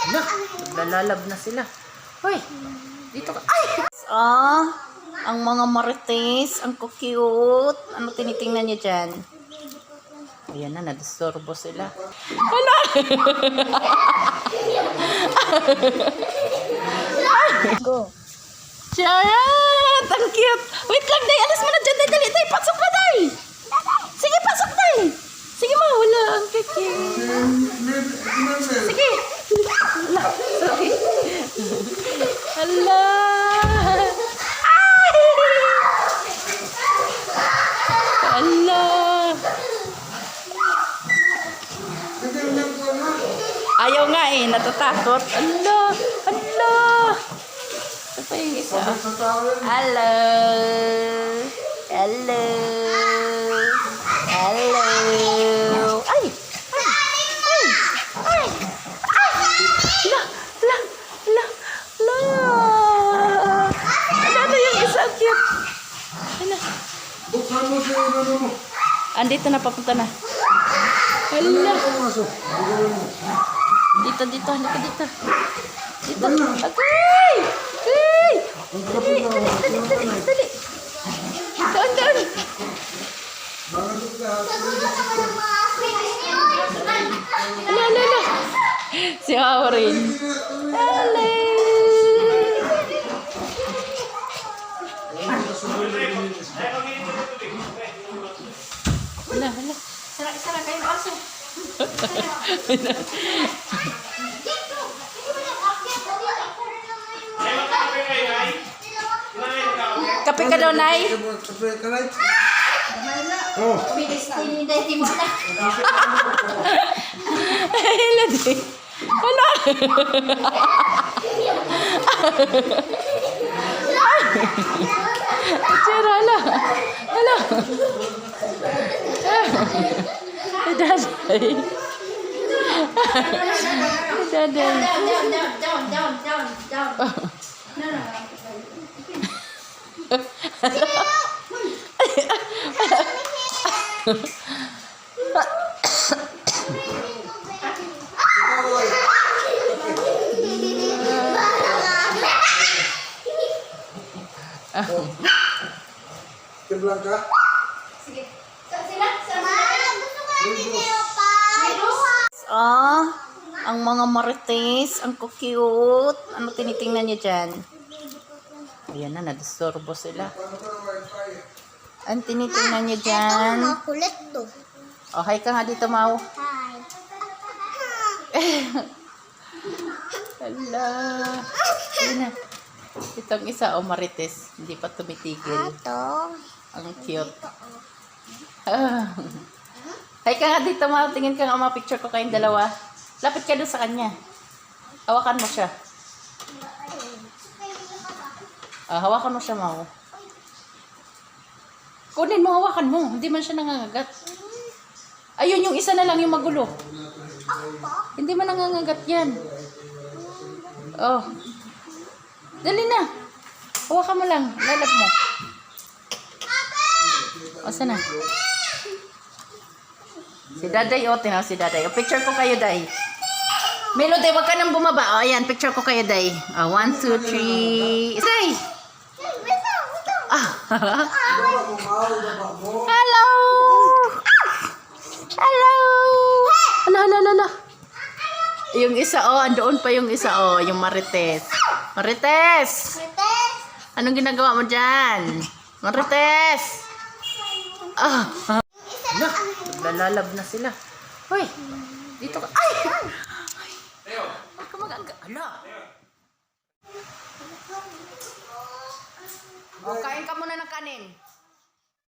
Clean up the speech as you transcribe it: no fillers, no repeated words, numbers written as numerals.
Hala, naglalalab na sila. Hoy, dito ka. Ay! Ang mga marites, ang cute. Ano tinitingnan niyo dyan? Ayan na, nadisturbo sila. Hala! Go. Charot! Ang cute! Wait lang, Day! Alas mo na dyan, Day! Dali, Day! Pasok na, Day! Sige, pasok, Day! Sige, wala. Ang cute. Sige! Hala, sorry. Hala! Ay! Hala! Ayaw nga eh, natatakot. Hala! Hala! Ito pa yung isa. Hello! Hello! Hello! Ay! Ay! Ay! Ay! La! La! La! La! Ano yung isa? Cute! Ano? Buksan mo siya yung ano mo. Andito na, papunta na. Hala! Dito, dito. Halika dito. Dito. Okay! Okay! Dali, dali, dali, dali, dali. Doon, doon. Hala, hala, hala. Si Aurin. Hala. Hala, hala. Sara kayo aso. Kape ka daw, Nay? Kape ka, Nay? Oh. Hala, Day. Hala. Tira, hala. Hala. Daday. Daday. Kiblang ka? Sige. Sila, sama. Ang mga marites, ang cute. Ano tinitingnan niyo dyan? Ayan na, nadisturbo sila. Ang tinitingnan niyo dyan? Ito, makulit to. Oh, hi ka nga dito, Mau. Hi. Hala. Ayan na. Itong isa, marites. Hindi pa tumitigil. Ito. Ang cute. Hi ka nga dito, Mau. Tingin ka nga, picture ko kayong dalawa. Lapit ka doon sa kanya. Hawakan mo siya. Hawakan mo siya, Mau. Kunin mo, hawakan mo. Hindi man siya nangangagat. Ayun, yung isa na lang yung magulo. Hindi man nangangagat yan. Oh. Dali na. Hawakan mo lang. Lalab mo. O, sana? Si Daday, tinaw si Daday. O, picture ko kayo, Day. Melody, wag ka nang bumaba. O, ayan, picture ko kayo, Day. 1, 2, 3. Day! Hello! Hello! Hala, hala, hala. Yung isa, andoon pa yung isa, yung marites. Marites! Anong ginagawa mo dyan? Marites! Naglalalab na sila. Hoy, dito ka. Ay! Huwag ka mag-angga. Hala. Kain ka muna ng kanin.